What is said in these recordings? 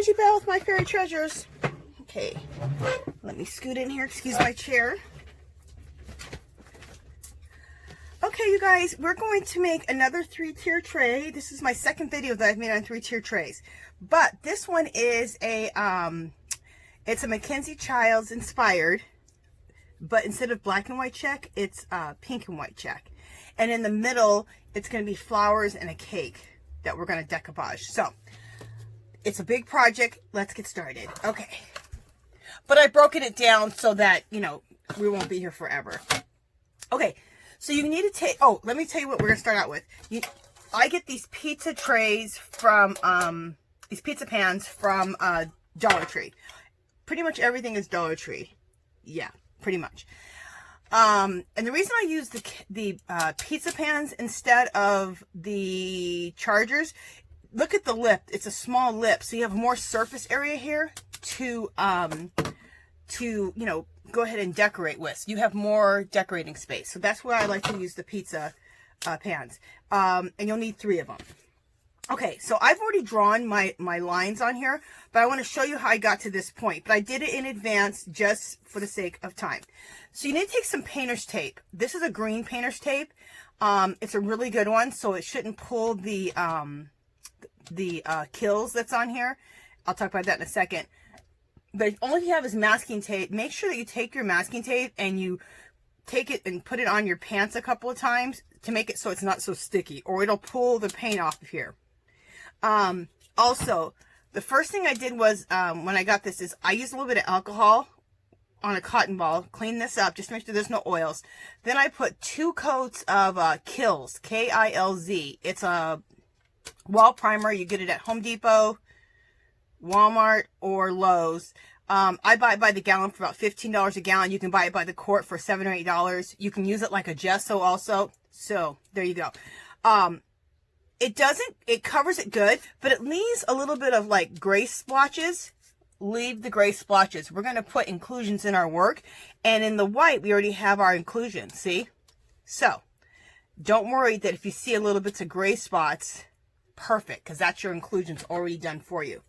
Kenzie Bell with my fairy treasures. Okay, let me scoot in here. Excuse my chair. Okay, you guys, we're going to make another 3-tier tray. This is my second video that I've made on 3-tier trays, but this one is a it's a Mackenzie Childs inspired, but instead of black and white check, it's pink and white check, and in the middle it's going to be flowers and a cake that we're going to decoupage. So it's a big project. Let's get started. Okay, but I've broken it down so that, you know, we won't be here forever. Okay, so you need to take, oh, let me tell you what we're going to start out with. I get these pizza trays from, these pizza pans from Dollar Tree. Pretty much everything is Dollar Tree. Yeah, pretty much. And the reason I use the pizza pans instead of the chargers, look at the lip. It's a small lip, so you have more surface area here to you know, go ahead and decorate with. You have more decorating space. So that's why I like to use the pizza pans. And you'll need 3 of them. Okay, so I've already drawn my lines on here, but I want to show you how I got to this point. But I did it in advance just for the sake of time. So you need to take some painter's tape. This is a green painter's tape. It's a really good one, so it shouldn't pull the kills that's on here. I'll talk about that in a second. But only if you have is masking tape, make sure that you take your masking tape and you take it and put it on your pants a couple of times to make it so it's not so sticky, or it'll pull the paint off of here. Also, the first thing I did was, when I got this, is I used a little bit of alcohol on a cotton ball, clean this up, just to make sure there's no oils. Then I put 2 coats of Kilz, K-I-L-Z. It's a wall primer. You get it at Home Depot, Walmart, or Lowe's. I buy it by the gallon for about $15 a gallon. You can buy it by the quart for $7 or $8. You can use it like a gesso also. So there you go. It covers it good, but it leaves a little bit of like gray splotches. Leave the gray splotches. We're going to put inclusions in our work, and in the white we already have our inclusions. See? So don't worry that if you see a little bits of gray spots, perfect, because that's your inclusions already done for you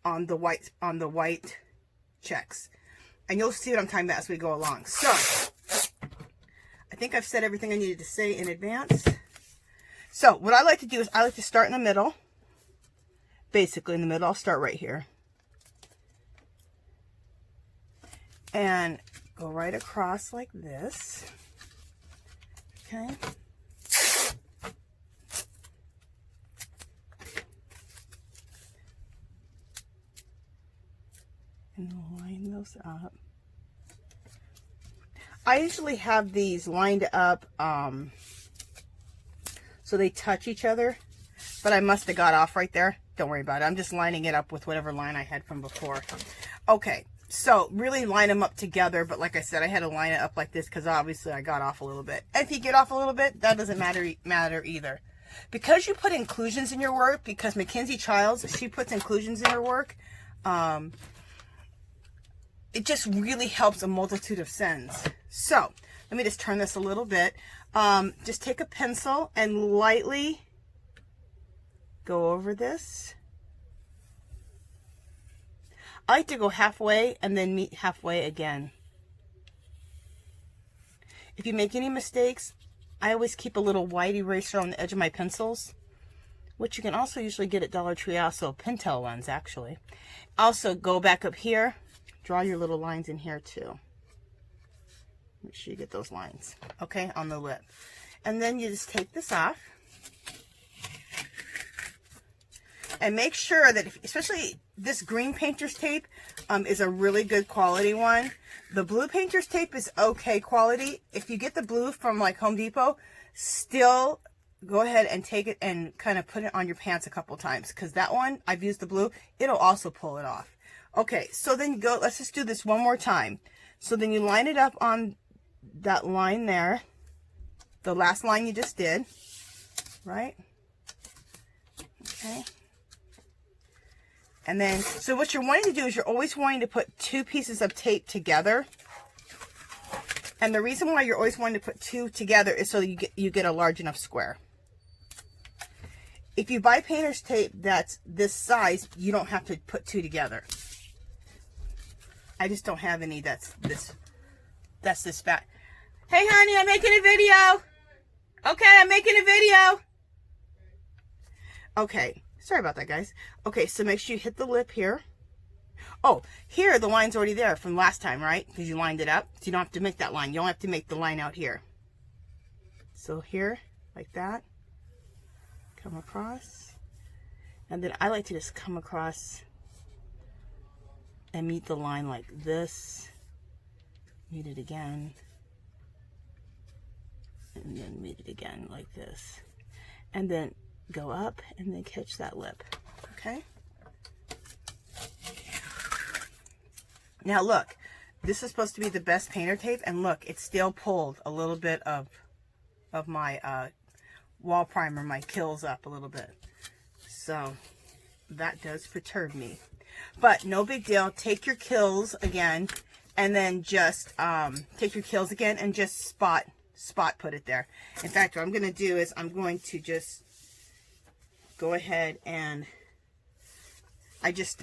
on the white checks. And you'll see what I'm talking about as we go along. So I think I've said everything I needed to say in advance. So what I like to do is I like to start in the middle. Basically in the middle. I'll start right here. And go right across like this. Okay. And line those up. I usually have these lined up so they touch each other, but I must have got off right there. Don't worry about it. I'm just lining it up with whatever line I had from before. Okay, so really line them up together, but like I said, I had to line it up like this because obviously I got off a little bit. If you get off a little bit, that doesn't matter either. Because you put inclusions in your work, because Mackenzie Childs, she puts inclusions in her work, it just really helps a multitude of sends. So let me just turn this a little bit. Just take a pencil and lightly go over this. I like to go halfway and then meet halfway again. If you make any mistakes, I always keep a little white eraser on the edge of my pencils, which you can also usually get at Dollar Tree, also Pentel ones actually. Also go back up here, draw your little lines in here too. Make sure you get those lines, okay, on the lip. And then you just take this off. And make sure that, especially this green painter's tape is a really good quality one. The blue painter's tape is okay quality. If you get the blue from like Home Depot, still go ahead and take it and kind of put it on your pants a couple times. Because that one, I've used the blue, it'll also pull it off. Okay, so then you go, let's just do this one more time. So then you line it up on that line there. The last line you just did, right? Okay. And then, so what you're wanting to do is you're always wanting to put 2 pieces of tape together. And the reason why you're always wanting to put 2 together is so you get a large enough square. If you buy painter's tape that's this size, you don't have to put two together. I just don't have any that's this fat. Hey honey, I'm making a video. Okay, I'm making a video. Okay, sorry about that, guys. Okay, so make sure you hit the lip here. Oh, here the line's already there from last time, right? Because you lined it up. So you don't have to make that line. You don't have to make the line out here. So here, like that. Come across. And then I like to just come across and meet the line like this. Meet it again. And then meet it again like this. And then go up and then catch that lip. Okay? Now look, this is supposed to be the best painter tape, and look, it still pulled a little bit of my wall primer, my kills up a little bit. So that does perturb me. But no big deal. Take your kills again, and then just take your kills again and just spot put it there. In fact, what I'm going to do is I'm going to just go ahead and I just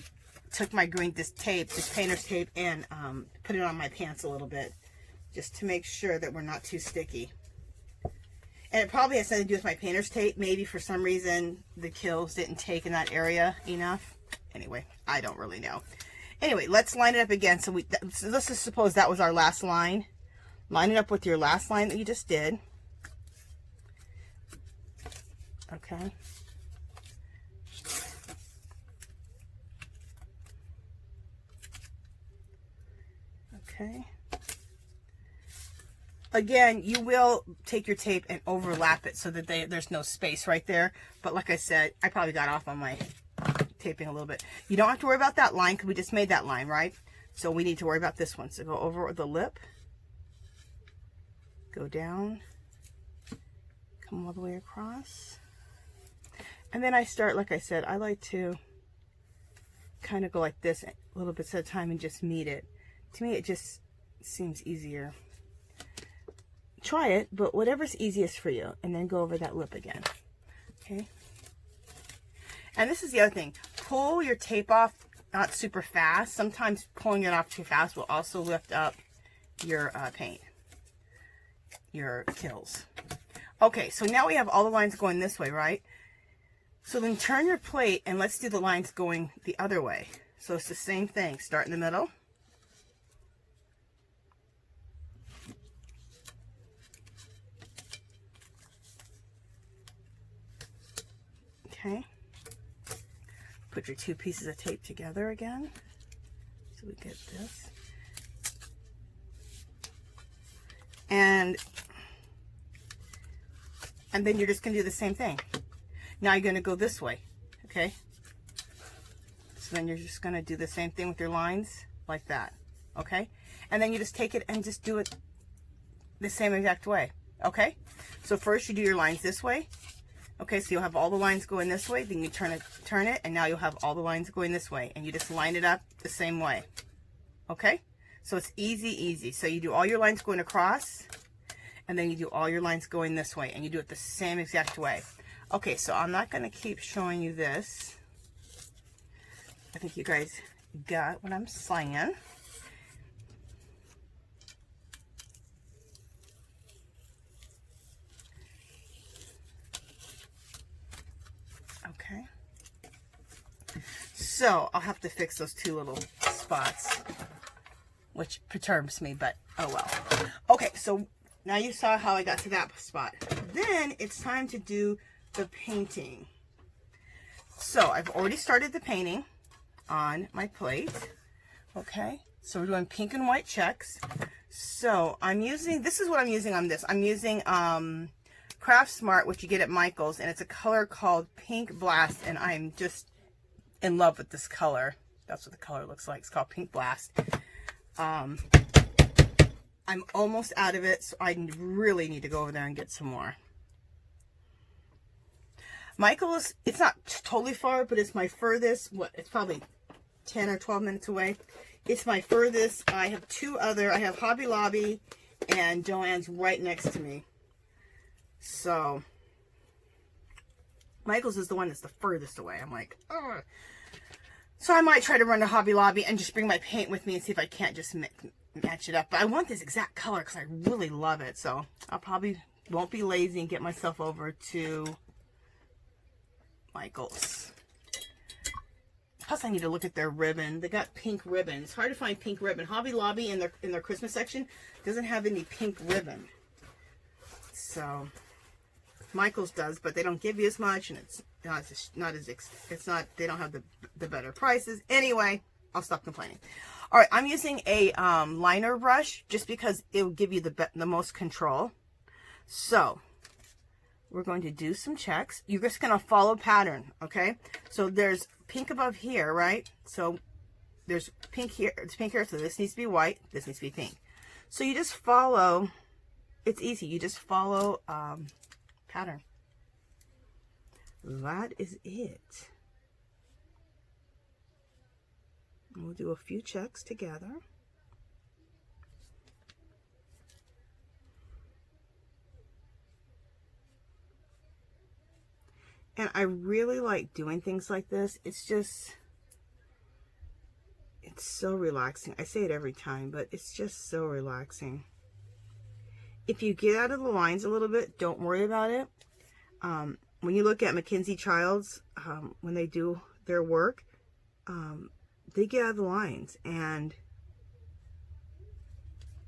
took my this painter's tape, and put it on my pants a little bit, just to make sure that we're not too sticky. And it probably has something to do with my painter's tape. Maybe for some reason the kills didn't take in that area enough. Anyway, I don't really know. Anyway, let's line it up again. So let's just suppose that was our last line. Line it up with your last line that you just did. Okay. Okay. Again, you will take your tape and overlap it so that there's no space right there. But like I said, I probably got off on my taping a little bit. You don't have to worry about that line because we just made that line, right? So we need to worry about this one. So go over the lip. Go down. Come all the way across. And then I start, like I said, I like to kind of go like this a little bit at a time and just meet it. To me, it just seems easier. Try it, but whatever's easiest for you. And then go over that lip again. Okay? And this is the other thing. Pull your tape off not super fast. Sometimes pulling it off too fast will also lift up your paint. Your kills. Okay, so now we have all the lines going this way, right? So then turn your plate and let's do the lines going the other way. So it's the same thing. Start in the middle. Okay. Put your two pieces of tape together again. So we get this. And then you're just going to do the same thing. Now you're going to go this way. Okay. So then you're just going to do the same thing with your lines like that. Okay. And then you just take it and just do it the same exact way. Okay. So first you do your lines this way. Okay, so you'll have all the lines going this way, then you turn it, and now you'll have all the lines going this way, and you just line it up the same way. Okay? So it's easy. So you do all your lines going across, and then you do all your lines going this way, and you do it the same exact way. Okay, so I'm not going to keep showing you this. I think you guys got what I'm saying. Okay, so I'll have to fix those two little spots, which perturbs me, but oh well. Okay, so now you saw how I got to that spot. Then it's time to do the painting. So I've already started the painting on my plate. Okay, so we're doing pink and white checks. So I'm using, this is what I'm using on this. I'm using Craft Smart, which you get at Michael's, and it's a color called Pink Blast, and I'm just in love with this color. That's what the color looks like. It's called Pink Blast. I'm almost out of it, so I really need to go over there and get some more. Michael's, it's not totally far, but it's my furthest. It's probably 10 or 12 minutes away. It's my furthest. I have two other. I have Hobby Lobby and Joann's right next to me. So, Michael's is the one that's the furthest away. I'm like, ugh. So I might try to run to Hobby Lobby and just bring my paint with me and see if I can't just match it up. But I want this exact color because I really love it. So I'll probably won't be lazy and get myself over to Michael's. Plus I need to look at their ribbon. They got pink ribbon. It's hard to find pink ribbon. Hobby Lobby in their Christmas section doesn't have any pink ribbon. So Michael's does, but they don't give you as much, and it's not they don't have the better prices. Anyway, I'll stop complaining. All right, I'm using a liner brush just because it will give you the most control. So we're going to do some checks. You're just going to follow pattern, okay? So there's pink above here, right? So there's pink here. It's pink here, so this needs to be white. This needs to be pink. So you just follow. It's easy. You just follow pattern. That is it. We'll do a few checks together. And I really like doing things like this. It's so relaxing. I say it every time, but it's just so relaxing. If you get out of the lines a little bit, don't worry about it. When you look at Kenzie Childs, when they do their work, they get out of the lines, and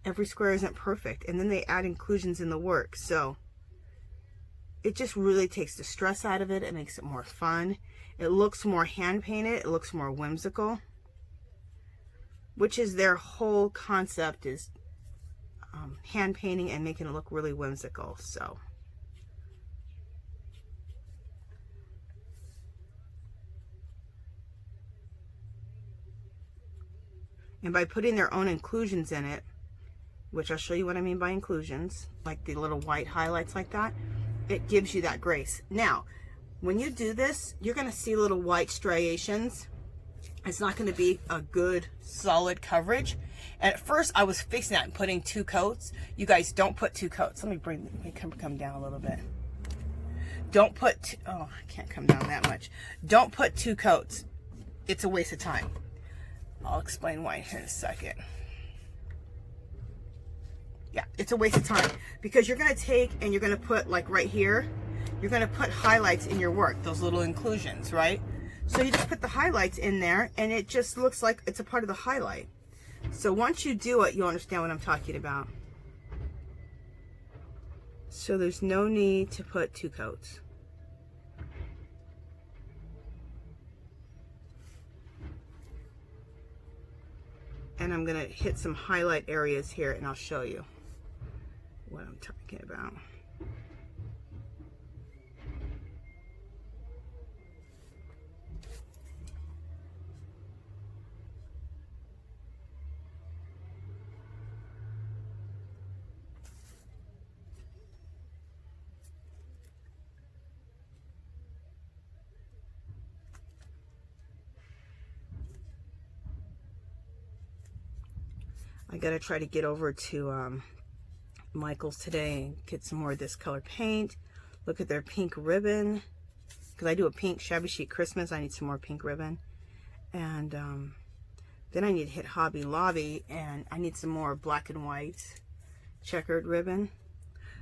every square isn't perfect. And then they add inclusions in the work. So it just really takes the stress out of it. It makes it more fun. It looks more hand painted. It looks more whimsical, which is their whole concept, is hand painting and making it look really whimsical. So and by putting their own inclusions in it, which I'll show you what I mean by inclusions, like the little white highlights like that, it gives you that grace. Now when you do this, you're going to see little white striations. It's not going to be a good solid coverage. And at first I was fixing that and putting 2 coats. You guys, don't put 2 coats. Let me come down a little bit. Don't put, oh, I can't come down that much. Don't put 2 coats. It's a waste of time. I'll explain why here in a second. Yeah, it's a waste of time because you're going to take and you're going to put, like right here, you're going to put highlights in your work, those little inclusions, right? So you just put the highlights in there and it just looks like it's a part of the highlight. So once you do it, you'll understand what I'm talking about. So there's no need to put 2 coats. And I'm going to hit some highlight areas here and I'll show you what I'm talking about. I gotta try to get over to Michael's today and get some more of this color paint. Look at their pink ribbon, because I do a pink shabby chic Christmas. I need some more pink ribbon. And then I need to hit Hobby Lobby and I need some more black and white checkered ribbon,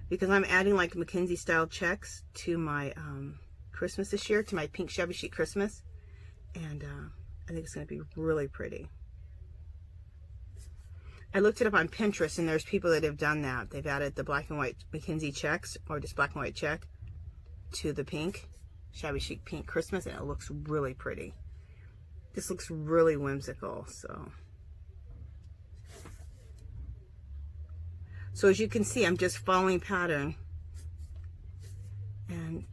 because I'm adding like Kenzie style checks to my Christmas this year, to my pink shabby chic Christmas. And I think it's gonna be really pretty. I looked it up on Pinterest and there's people that have done that. They've added the black and white Kenzie checks, or just black and white check, to the pink shabby chic pink Christmas, and it looks really pretty. This looks really whimsical. So as you can see, I'm just following pattern and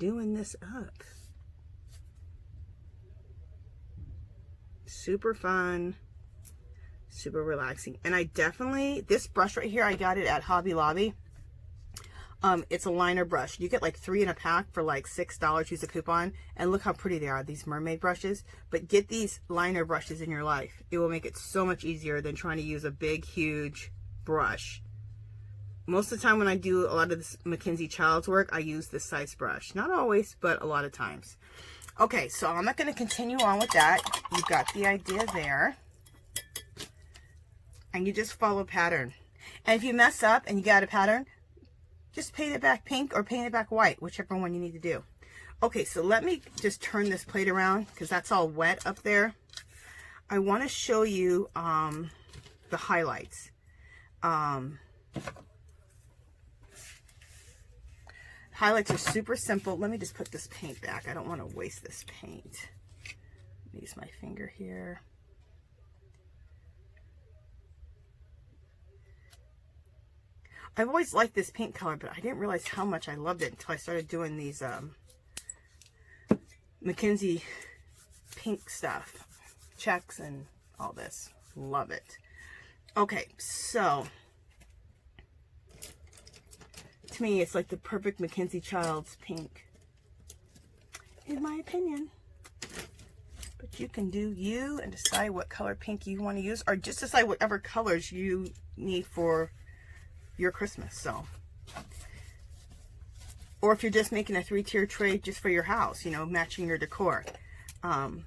doing this up. Super fun, super relaxing. And I definitely, this brush right here, I got it at Hobby Lobby. It's a liner brush. You get like 3 in a pack for like $6. Use a coupon, and look how pretty they are, these mermaid brushes. But get these liner brushes in your life. It will make it so much easier than trying to use a big huge brush Most of the time when I do a lot of this Mackenzie Childs work, I use this size brush. Not always, but a lot of times. Okay, so I'm not going to continue on with that. You've got the idea there. And you just follow pattern. And if you mess up and you got a pattern, just paint it back pink or paint it back white, whichever one you need to do. Okay, so let me just turn this plate around because that's all wet up there. I want to show you the highlights. Highlights are super simple. Let me just put this paint back. I don't want to waste this paint. Use my finger here. I've always liked this paint color, but I didn't realize how much I loved it until I started doing these Mackenzie pink stuff. Checks and all this. Love it. Okay, so to me, it's like the perfect Mackenzie Childs pink, in my opinion. But you can do you and decide what color pink you want to use, or just decide whatever colors you need for your Christmas. So, or if you're just making a 3-tier tray just for your house, you know, matching your decor. And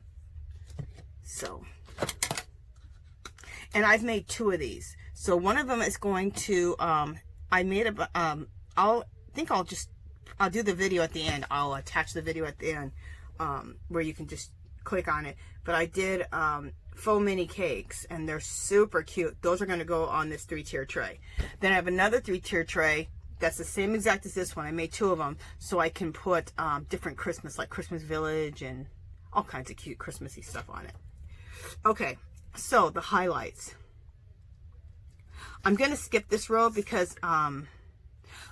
I've made 2 of these. So one of them is going to, I made a, I'll do the video at the end. I'll attach the video at the end, where you can just click on it. But I did faux mini cakes, and they're super cute. Those are going to go on this 3-tier tray. Then I have another 3-tier tray that's the same exact as this one. I made 2 of them so I can put different Christmas, like Christmas Village and all kinds of cute Christmassy stuff on it. Okay, so the highlights. I'm going to skip this row because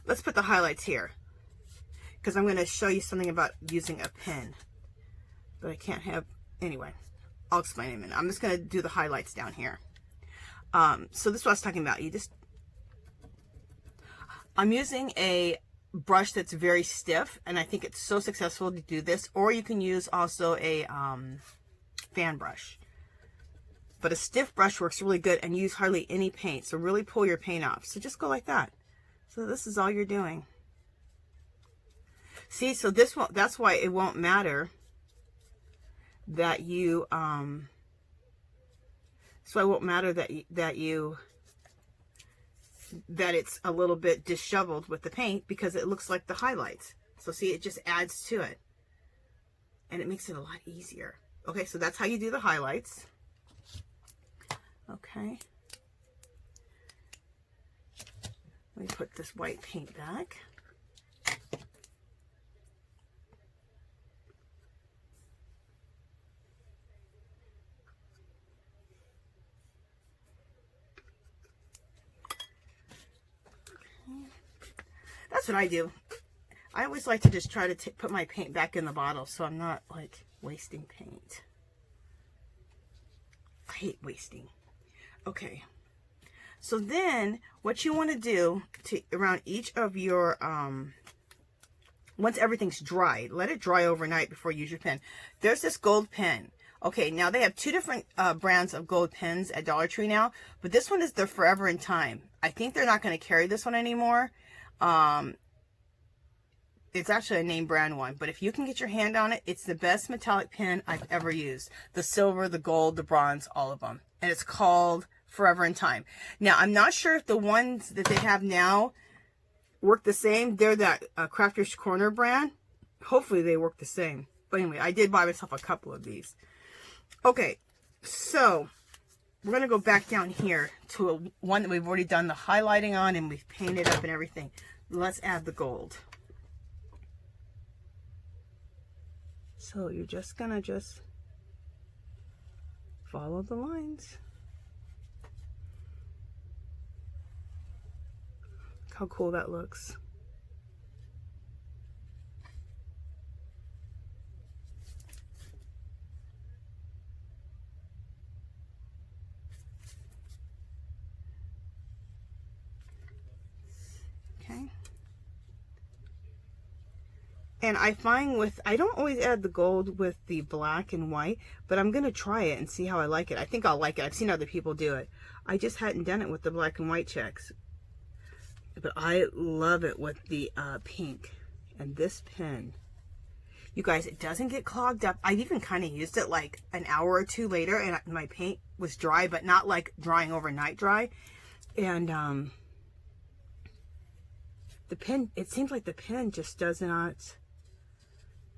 let's put the highlights here, because I'm going to show you something about using a pen, but I can't have, anyway, I'll explain in a minute. I'm just going to do the highlights down here. So this is what I was talking about. I'm using a brush that's very stiff, and I think it's so successful to do this, or you can use also a fan brush. But a stiff brush works really good and use hardly any paint, so really pull your paint off. So just go like that. So this is all you're doing. See, so this won't, that's why it won't matter that you, so it won't matter that it's a little bit disheveled with the paint, because it looks like the highlights. So see, it just adds to it. And it makes it a lot easier. Okay, so that's how you do the highlights. Okay. Let me put this white paint back. That's what I do. I always like to just try to put my paint back in the bottle so I'm not like wasting paint. I hate wasting. Okay. So then what you want to do around each of your, once everything's dried, let it dry overnight before you use your pen. There's this gold pen. Okay, now they have 2 different brands of gold pens at Dollar Tree now, but this one is the Forever in Time. I think they're not going to carry this one anymore. It's actually a name brand one, but if you can get your hand on it, it's the best metallic pen I've ever used. The silver, the gold, the bronze, all of them. And it's called Forever in Time. Now, I'm not sure if the ones that they have now work the same. They're that Crafter's Corner brand. Hopefully they work the same. But anyway, I did buy myself a couple of these. Okay, so we're going to go back down here to one that we've already done the highlighting on, and we've painted up and everything. Let's add the gold. So you're just going to follow the lines. Look how cool that looks. Okay. And I find I don't always add the gold with the black and white, but I'm going to try it and see how I like it. I think I'll like it. I've seen other people do it. I just hadn't done it with the black and white checks. But I love it with the pink. And this pen, you guys, it doesn't get clogged up. I've even kind of used it like an hour or two later, and my paint was dry, but not like drying overnight dry. And the pen, it seems like the pen just does not,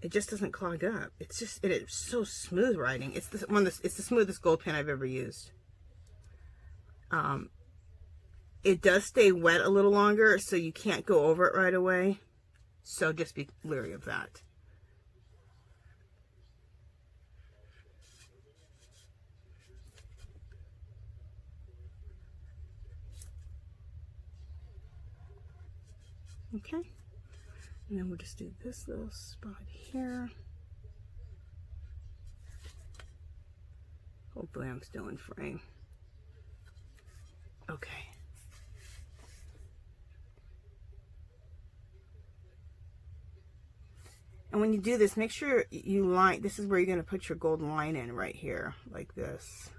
it just doesn't clog up. It's just, it is so smooth writing. It's it's the smoothest gold pen I've ever used. It does stay wet a little longer, so you can't go over it right away. So just be leery of that. Okay. And then we'll just do this little spot here. Hopefully I'm still in frame. Okay. And when you do this, make sure you line, this is where you're going to put your gold line in right here, like this.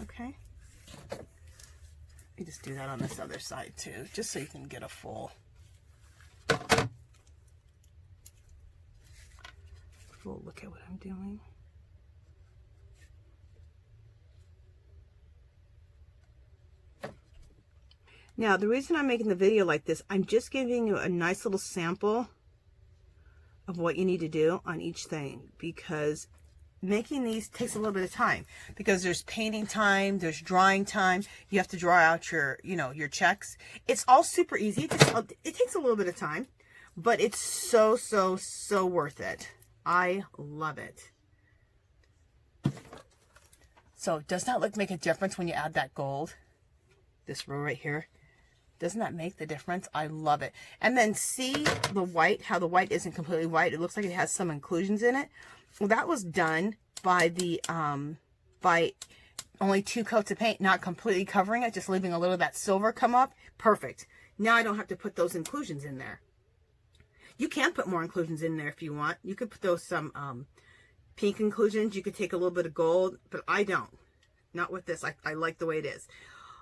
Okay. You just do that on this other side too, just so you can get a full look at what I'm doing. Now, the reason I'm making the video like this, I'm just giving you a nice little sample of what you need to do on each thing, because making these takes a little bit of time, because there's painting time, there's drawing time, you have to draw out your, you know, your checks. It's all super easy. It takes a little bit of time, but it's so worth it. I love it. So does that make a difference when you add that gold? This row right here. Doesn't that make the difference? I love it. And then see the white, how the white isn't completely white. It looks like it has some inclusions in it. Well, that was done by the by only 2 coats of paint, not completely covering it, just leaving a little of that silver come up. Perfect. Now I don't have to put those inclusions in there. You can put more inclusions in there if you want. You could put those some pink inclusions. You could take a little bit of gold, but I don't. Not with this. I like the way it is.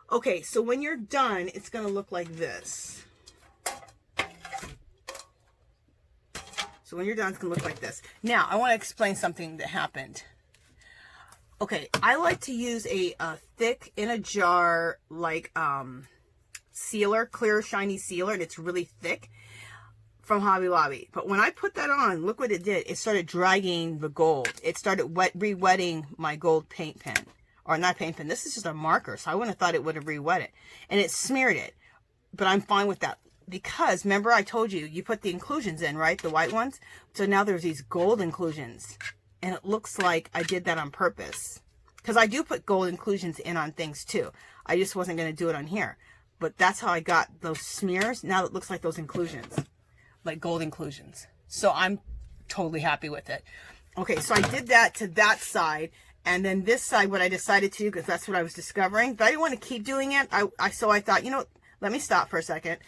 Okay, so when you're done, it's going to look like this. So when you're done, it's going to look like this. Now, I want to explain something that happened. Okay, I like to use a thick, in a jar, like sealer, clear, shiny sealer, and it's really thick, from Hobby Lobby. But when I put that on, look what it did. It started dragging the gold. It started re-wetting my gold paint pen. Or not paint pen. This is just a marker, so I wouldn't have thought it would have re-wet it. And it smeared it. But I'm fine with that. Because, remember I told you, you put the inclusions in, right? The white ones. So now there's these gold inclusions. And it looks like I did that on purpose. Because I do put gold inclusions in on things too. I just wasn't going to do it on here. But that's how I got those smears. Now it looks like those inclusions. Like gold inclusions. So I'm totally happy with it. Okay, so I did that to that side. And then this side, what I decided to do, because that's what I was discovering. But I didn't want to keep doing it. So I thought, you know, let me stop for a second.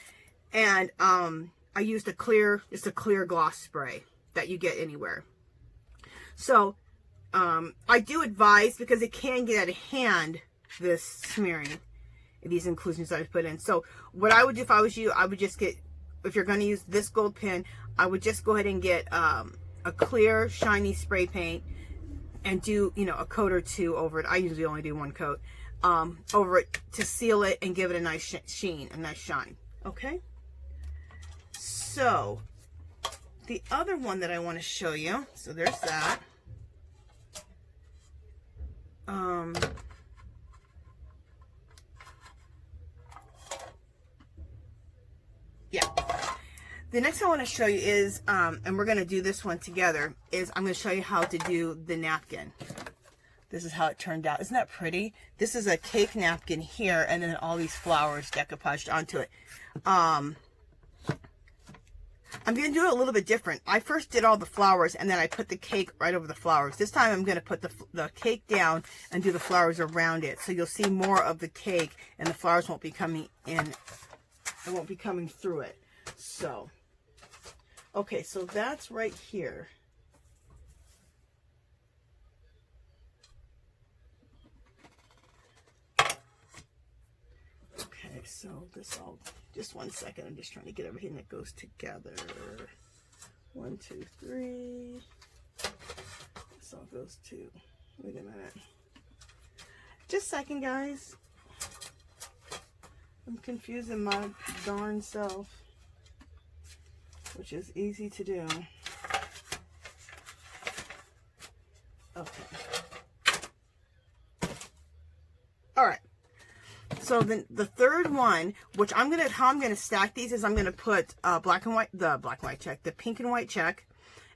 And I used just a clear gloss spray that you get anywhere. So I do advise, because it can get out of hand, this smearing, these inclusions that I put in. So what I would do if I was you, I would just get, if you're going to use this gold pen, I would just go ahead and get a clear, shiny spray paint and do, you know, a coat or two over it. I usually only do 1 coat over it to seal it and give it a nice sheen, a nice shine. Okay? So, the other one that I want to show you, so there's that. Yeah. The next I want to show you is, and we're going to do this one together, is I'm going to show you how to do the napkin. This is how it turned out. Isn't that pretty? This is a cake napkin here, and then all these flowers decoupaged onto it. I'm going to do it a little bit different. I first did all the flowers, and then I put the cake right over the flowers. This time I'm going to put the cake down and do the flowers around it. So you'll see more of the cake, and the flowers won't be coming in. It won't be coming through it. So, okay, so that's right here. Okay, so this all, just 1 second. I'm just trying to get everything that goes together. 1, 2, 3. This all goes to, wait a minute. Just a second, guys. I'm confusing my darn self, which is easy to do. Okay. All right. So then the third one, which how I'm gonna stack these is I'm gonna put the pink and white check,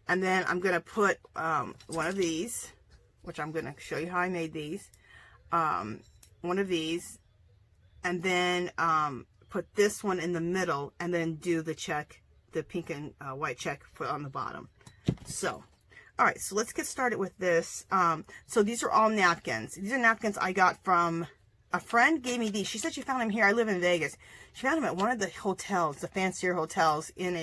and then I'm gonna put one of these, which I'm gonna show you how I made these. One of these, and then put this one in the middle, and then do the check, the pink and white check on the bottom. So, all right, so let's get started with this. So these are all napkins. These are napkins I got from a friend. Gave me these. She said she found them here. I live in Vegas. She found them at one of the hotels, the fancier hotels, in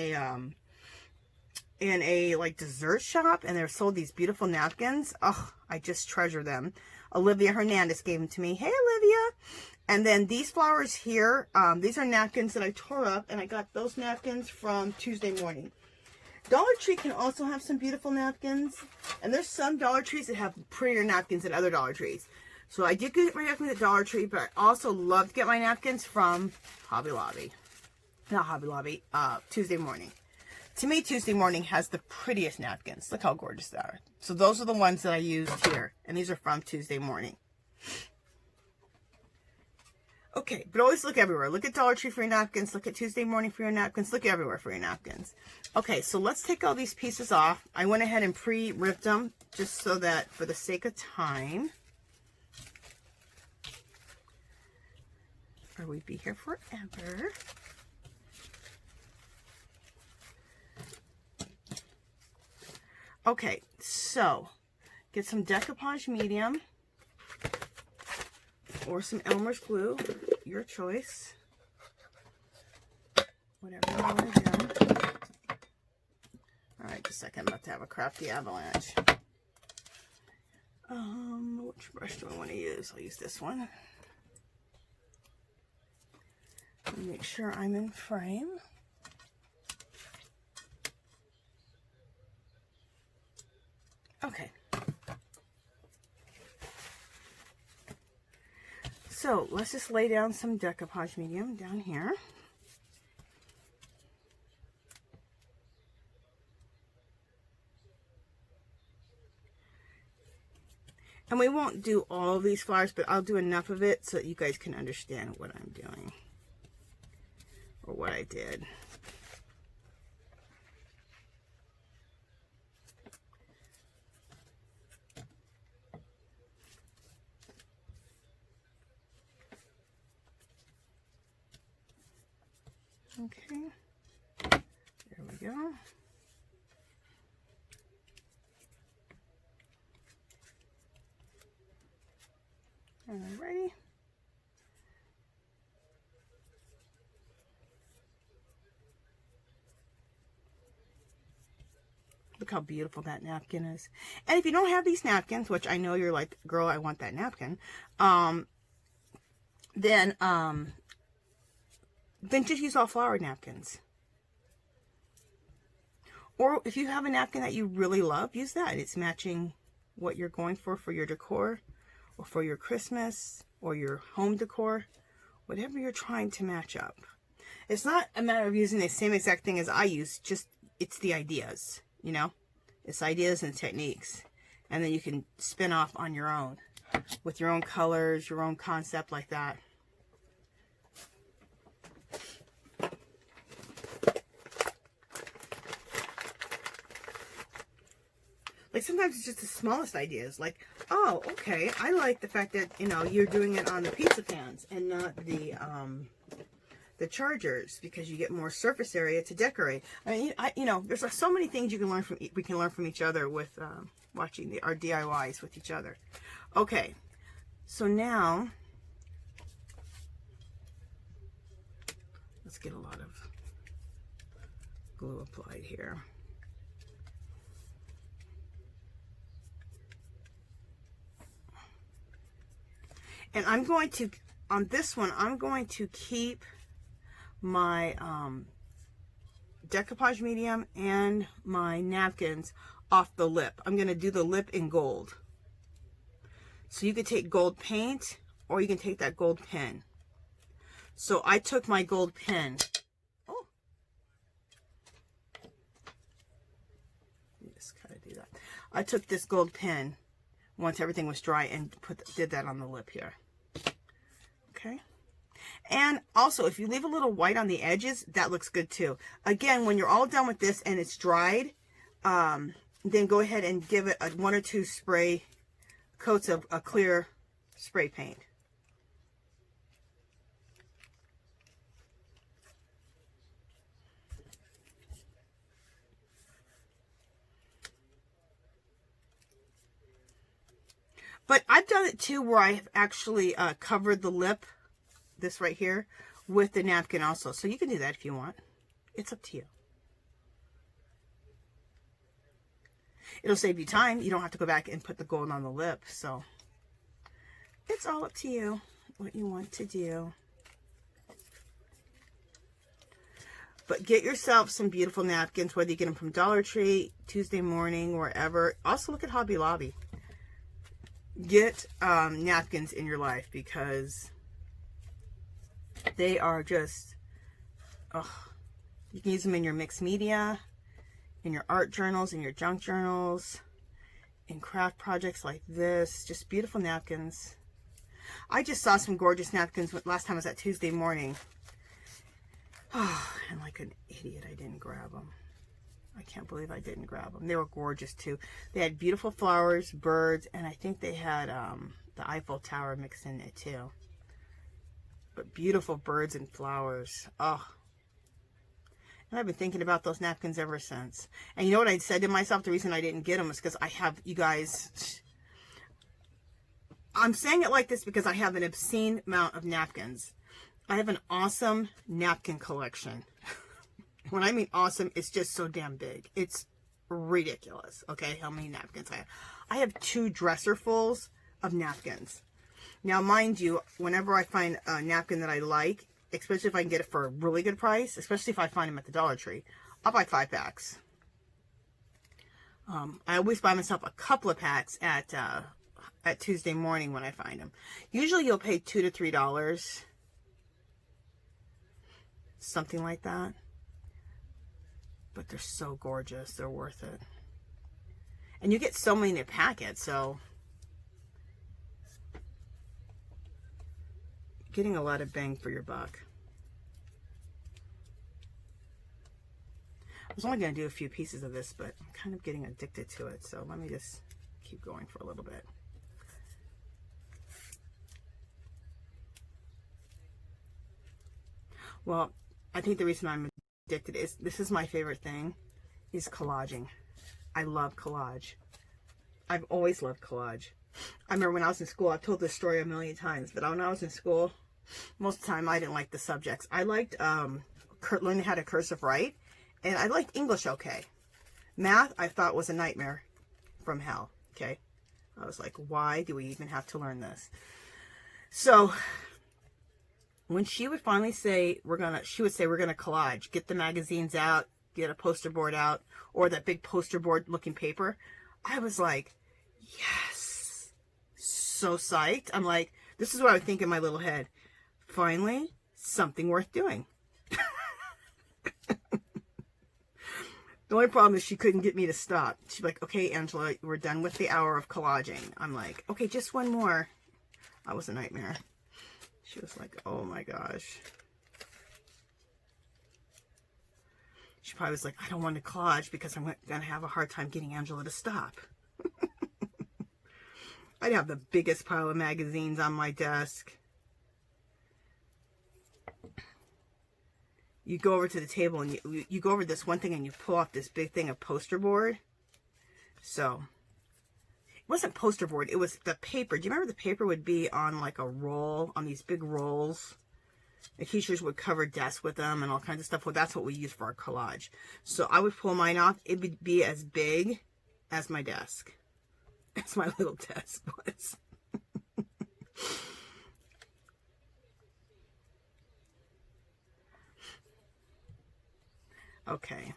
a like dessert shop, and they're sold these beautiful napkins. Oh, I just treasure them. Olivia Hernandez gave them to me. Hey, Olivia. And then these flowers here, these are napkins that I tore up, and I got those napkins from Tuesday Morning. Dollar Tree can also have some beautiful napkins, and there's some Dollar Trees that have prettier napkins than other Dollar Trees. So I did get my napkins at Dollar Tree, but I also love to get my napkins from Hobby Lobby. Not Hobby Lobby, Tuesday Morning. To me, Tuesday Morning has the prettiest napkins. Look how gorgeous they are. So those are the ones that I used here. And these are from Tuesday Morning. Okay, but always look everywhere. Look at Dollar Tree for your napkins. Look at Tuesday Morning for your napkins. Look everywhere for your napkins. Okay, so let's take all these pieces off. I went ahead and pre-ripped them just so that for the sake of time, or we'd be here forever. Okay, so get some Decoupage medium or some Elmer's glue, your choice. Whatever you want to do. All right, just a second. I'm about to have a crafty avalanche. Which brush do I want to use? I'll use this one. Make sure I'm in frame. Okay. So let's just lay down some Decoupage medium down here. And we won't do all of these flowers, but I'll do enough of it so that you guys can understand what I'm doing or what I did. Okay, there we go. Alrighty. Look how beautiful that napkin is. And if you don't have these napkins, which I know you're like, girl, I want that napkin, then just use all flowered napkins. Or if you have a napkin that you really love, use that. It's matching what you're going for your decor, or for your Christmas, or your home decor, whatever you're trying to match up. It's not a matter of using the same exact thing as I use, just it's the ideas, you know? It's ideas and techniques. And then you can spin off on your own, with your own colors, your own concept like that. Like sometimes it's just the smallest ideas. Like, oh, okay, I like the fact that, you know, you're doing it on the pizza pans and not the chargers, because you get more surface area to decorate. I mean, you know, there's so many things you can learn from. We can learn from each other with watching our DIYs with each other. Okay, so now let's get a lot of glue applied here. And I'm going to on this one, I'm going to keep my decoupage medium and my napkins off the lip. I'm going to do the lip in gold. So you could take gold paint or you can take that gold pen. So I took my gold pen. Oh, just kind of do that. I took this gold pen once everything was dry and did that on the lip here. Okay. And also, if you leave a little white on the edges, that looks good too. Again, when you're all done with this and it's dried, then go ahead and give it a 1 or 2 spray coats of a clear spray paint. But I've done it too where I have actually covered the lip, this right here, with the napkin also. So you can do that if you want. It's up to you. It'll save you time. You don't have to go back and put the gold on the lip. So it's all up to you what you want to do. But get yourself some beautiful napkins, whether you get them from Dollar Tree, Tuesday Morning, wherever. Also look at Hobby Lobby. Get napkins in your life because they are just, you can use them in your mixed media, in your art journals, in your junk journals, in craft projects like this. Just beautiful napkins. I just saw some gorgeous napkins last time I was at Tuesday Morning. Oh, and like an idiot, I didn't grab them. I can't believe I didn't grab them. They were gorgeous too. They had beautiful flowers, birds, and I think they had the Eiffel Tower mixed in it too. But beautiful birds and flowers. Oh. And I've been thinking about those napkins ever since. And you know what I said to myself? The reason I didn't get them is because I have, you guys, I'm saying it like this because I have an obscene amount of napkins. I have an awesome napkin collection. When I mean awesome, it's just so damn big. It's ridiculous, okay, how many napkins I have. I have 2 dresserfuls of napkins. Now, mind you, whenever I find a napkin that I like, especially if I can get it for a really good price, especially if I find them at the Dollar Tree, I'll buy 5 packs. I always buy myself a couple of packs at Tuesday Morning when I find them. Usually you'll pay $2 to $3, something like that. But they're so gorgeous. They're worth it. And you get so many in a packet, so getting a lot of bang for your buck. I was only going to do a few pieces of this, but I'm kind of getting addicted to it. So let me just keep going for a little bit. Well, I think the reason I'm addicted is, this is my favorite thing, is collaging. I love collage. I've always loved collage. I remember when I was in school, I've told this story a million times, but when I was in school, most of the time I didn't like the subjects. I liked learning how to cursive write, and I liked English okay. Math, I thought, was a nightmare from hell, okay? I was like, why do we even have to learn this? So when she would finally say, she would say, we're gonna collage, get the magazines out, get a poster board out, or that big poster board looking paper, I was like, yes, so psyched. I'm like, this is what I would think in my little head. Finally, something worth doing. The only problem is she couldn't get me to stop. She'd be like, okay, Angela, we're done with the hour of collaging. I'm like, okay, just one more. That was a nightmare. She was like, oh my gosh. She probably was like, I don't want to collage because I'm going to have a hard time getting Angela to stop. I'd have the biggest pile of magazines on my desk. You go over to the table and you go over this one thing and you pull off this big thing of poster board. So, it wasn't poster board, it was the paper. Do you remember the paper would be on like a roll, on these big rolls? The teachers would cover desks with them and all kinds of stuff. Well, that's what we use for our collage. So I would pull mine off. It would be as big as my desk. As my little desk was. Okay.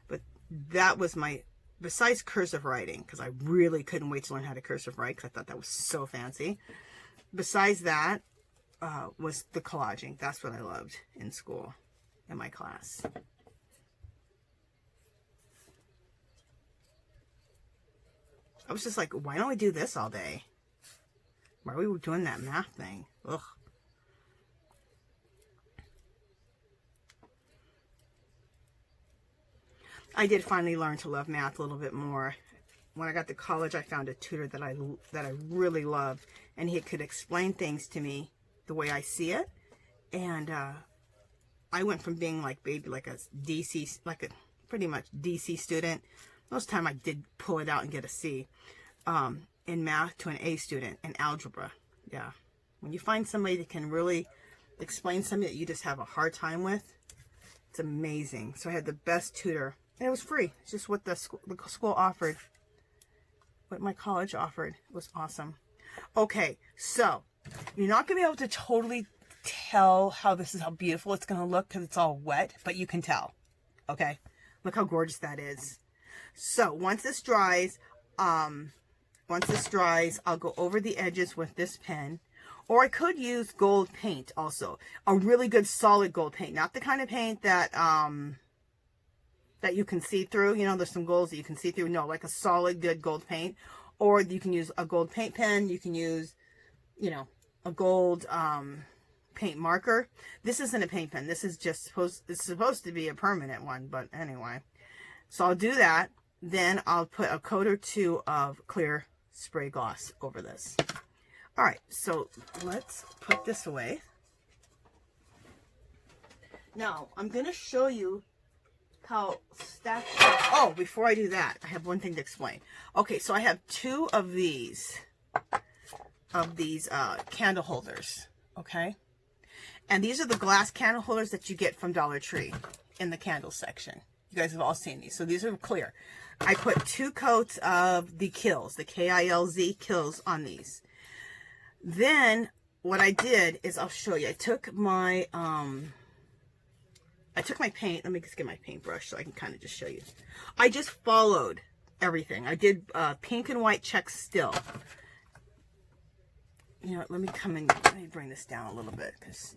But that was my, besides cursive writing, because I really couldn't wait to learn how to cursive write because I thought that was so fancy. Besides that was the collaging. That's what I loved in school, in my class. I was just like, why don't we do this all day? Why are we doing that math thing? Ugh. I did finally learn to love math a little bit more. When I got to college, I found a tutor that I really loved, and he could explain things to me the way I see it. And I went from being like like a DC, like a pretty much DC student. Most of the time I did pull it out and get a C in math, to an A student in algebra. Yeah. When you find somebody that can really explain something that you just have a hard time with, it's amazing. So I had the best tutor. And it was free. It's just what the school offered. What my college offered. It was awesome. Okay, so you're not going to be able to totally tell how beautiful it's going to look because it's all wet, but you can tell. Okay, look how gorgeous that is. So once this dries, I'll go over the edges with this pen. Or I could use gold paint also. A really good solid gold paint. Not the kind of paint that that you can see through. You know, there's some golds that you can see through. No, like a solid, good gold paint. Or you can use a gold paint pen. You can use, you know, a gold paint marker. This isn't a paint pen. This is just supposed to be a permanent one. But anyway. So I'll do that. Then I'll put a coat or two of clear spray gloss over this. All right. So let's put this away. Now, I'm going to show you how stacked. Oh, before I do that, I have one thing to explain. Okay, so I have two of these candle holders. Okay, and these are the glass candle holders that you get from Dollar Tree in the candle section. You guys have all seen these. So these are clear. I put 2 coats of the Kills, the K-I-L-Z Kills on these. Then what I did is, I'll show you. I took my paint. Let me just get my paintbrush so I can kind of just show you. I just followed everything. I did pink and white checks still. You know, let me bring this down a little bit because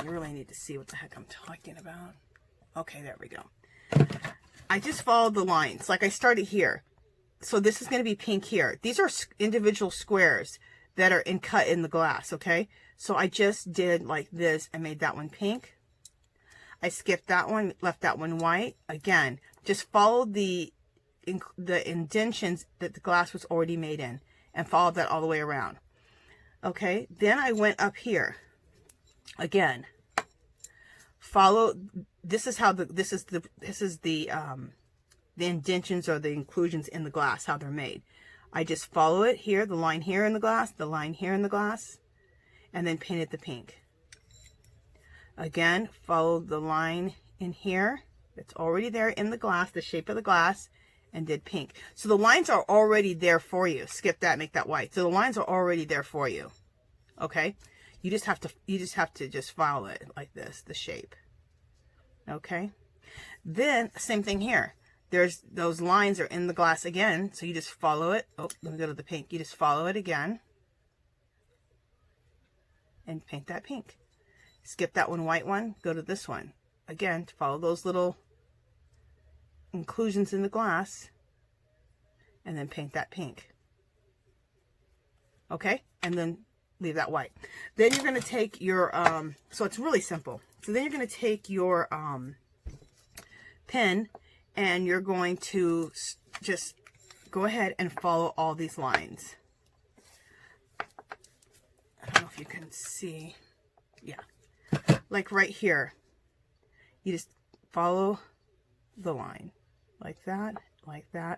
you really need to see what the heck I'm talking about. Okay, there we go. I just followed the lines. Like I started here. So this is going to be pink here. These are individual squares that are cut in the glass, okay? So I just did like this and made that one pink. I skipped that one, left that one white. Again, just followed the indentions that the glass was already made in and followed that all the way around. Okay, then I went up here. Again, this is the indentions or the inclusions in the glass, how they're made. I just follow it here, the line here in the glass, the line here in the glass, and then painted the pink. Again, follow the line in here. It's already there in the glass, the shape of the glass, and did pink. So the lines are already there for you. Skip that, make that white. So the lines are already there for you. Okay? You just have to just follow it like this, the shape. Okay? Then same thing here. There's those lines are in the glass again, so you just follow it. Oh, let me go to the pink. You just follow it again and paint that pink. Skip that one white one, go to this one. Again, to follow those little inclusions in the glass and then paint that pink. Okay? And then leave that white. Then you're going to take your, so it's really simple. So then you're going to take your pen and you're going to just go ahead and follow all these lines. I don't know if you can see. Yeah. Like right here. You just follow the line. Like that,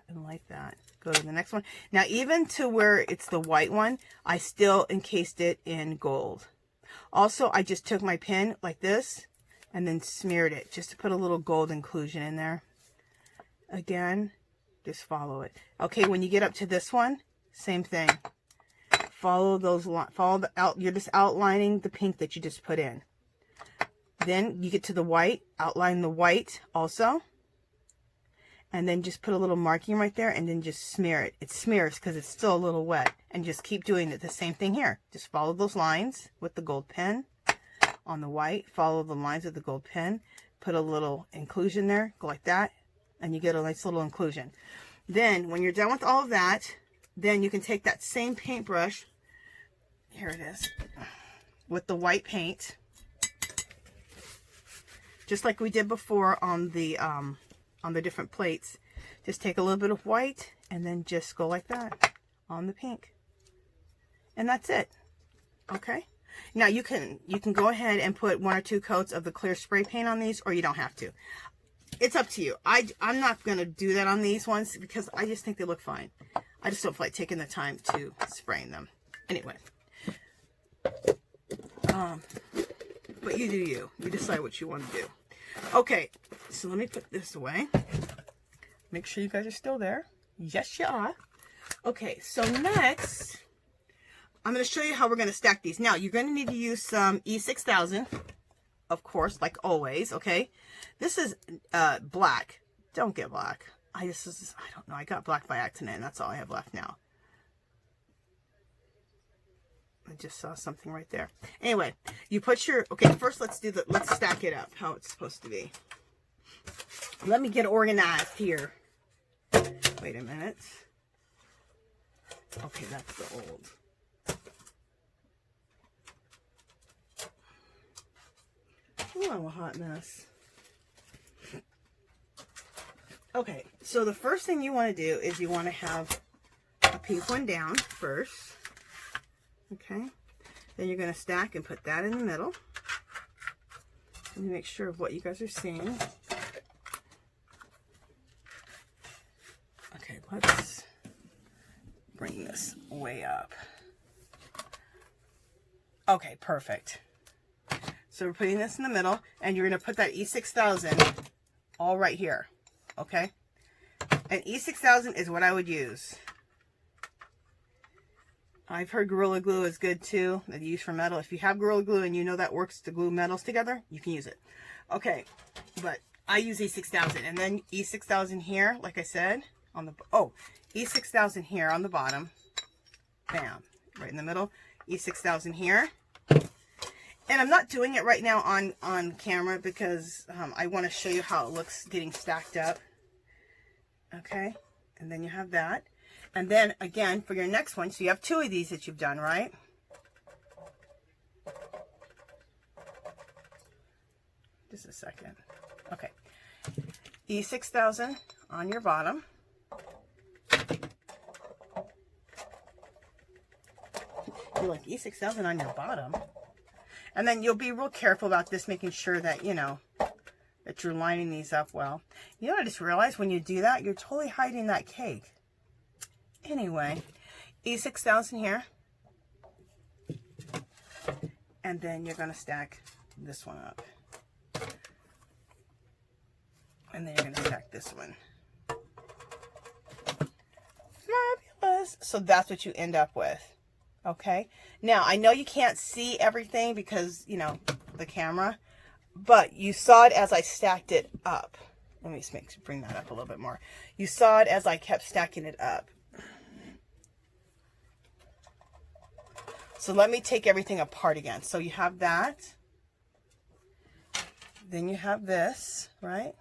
and like that. Go to the next one. Now, even to where it's the white one, I still encased it in gold. Also, I just took my pen like this and then smeared it just to put a little gold inclusion in there. Again, just follow it. Okay, when you get up to this one, same thing. Follow those, you're just outlining the pink that you just put in. Then you get to the white, outline the white also. And then just put a little marking right there and then just smear it. It smears because it's still a little wet. And just keep doing it. The same thing here. Just follow those lines with the gold pen on the white. Follow the lines with the gold pen. Put a little inclusion there. Go like that. And you get a nice little inclusion. Then when you're done with all of that, then you can take that same paintbrush. Here it is. With the white paint. Just like we did before on the different plates. Just take a little bit of white and then just go like that on the pink. And that's it. Okay? Now you can go ahead and put 1 or 2 coats of the clear spray paint on these, or you don't have to. It's up to you. I'm not going to do that on these ones because I just think they look fine. I just don't feel like taking the time to spraying them. Anyway. But you do you. You decide what you want to do. Okay, so let me put this away. Make sure you guys are still there. Yes, you are. Okay, so next, I'm going to show you how we're going to stack these. Now, you're going to need to use some E6000, of course, like always, okay? This is black. Don't get black. I don't know. I got black by accident, and that's all I have left now. I just saw something right there. Anyway, you put your, okay, first let's stack it up, how it's supposed to be. Let me get organized here. Wait a minute. Okay, that's the old. Oh, I'm a hot mess. Okay, so the first thing you want to do is you want to have a pink one down first. Okay, then you're going to stack and put that in the middle. Let me make sure of what you guys are seeing. Okay, let's bring this way up. Okay, perfect. So we're putting this in the middle, and you're going to put that E6000 all right here. Okay, and E6000 is what I would use. I've heard Gorilla Glue is good too, that you use for metal. If you have Gorilla Glue and you know that works to glue metals together, you can use it. Okay, but I use E6000, and then E6000 here, like I said, on the, E6000 here on the bottom. Bam, right in the middle. E6000 here. And I'm not doing it right now on camera because I want to show you how it looks getting stacked up. Okay, and then you have that. And then, again, for your next one, so you have 2 of these that you've done, right? Just a second. Okay. E6000 on your bottom. You're like, E6000 on your bottom? And then you'll be real careful about this, making sure that, you know, that you're lining these up well. You know what I just realized? When you do that, you're totally hiding that cake. Anyway, E6000 here. And then you're going to stack this one up. And then you're going to stack this one. Fabulous. So that's what you end up with. Okay. Now, I know you can't see everything because, you know, the camera. But you saw it as I stacked it up. Let me bring that up a little bit more. You saw it as I kept stacking it up. So let me take everything apart again. So you have that. Then you have this, right?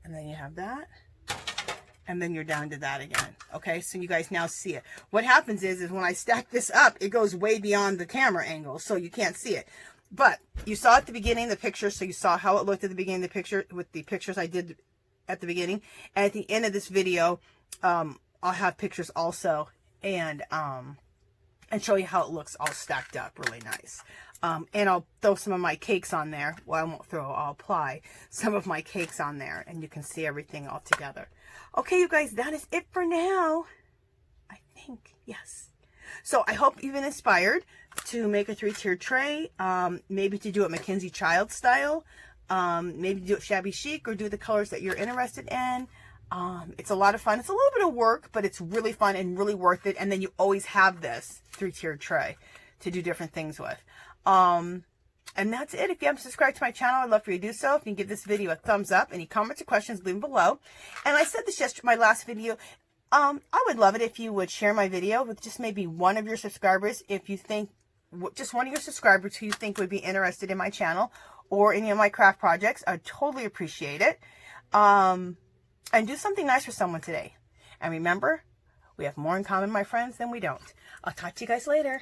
And then you have that. And then you're down to that again. Okay, so you guys now see it. What happens is when I stack this up, it goes way beyond the camera angle, so you can't see it. But you saw at the beginning the picture, so you saw how it looked at the beginning of the picture with the pictures I did at the beginning. And at the end of this video, I'll have pictures also. And show you how it looks all stacked up really nice. And I'll throw some of my cakes on there. Well, I won't throw, I'll apply some of my cakes on there, and you can see everything all together. Okay, you guys, that is it for now. I think, yes. So I hope you've been inspired to make a 3-tier tray, maybe to do it Mackenzie Child style, maybe do it shabby chic, or do the colors that you're interested in. It's a lot of fun. It's a little bit of work, but it's really fun and really worth it. And then you always have this 3-tier tray to do different things with. And that's it. If you haven't subscribed to my channel, I'd love for you to do so. If you can give this video a thumbs up, any comments or questions, leave them below. And I said this yesterday, my last video. I would love it if you would share my video with just maybe one of your subscribers. If you think, just one of your subscribers who you think would be interested in my channel or any of my craft projects, I'd totally appreciate it. And do something nice for someone today. And remember, we have more in common, my friends, than we don't. I'll talk to you guys later.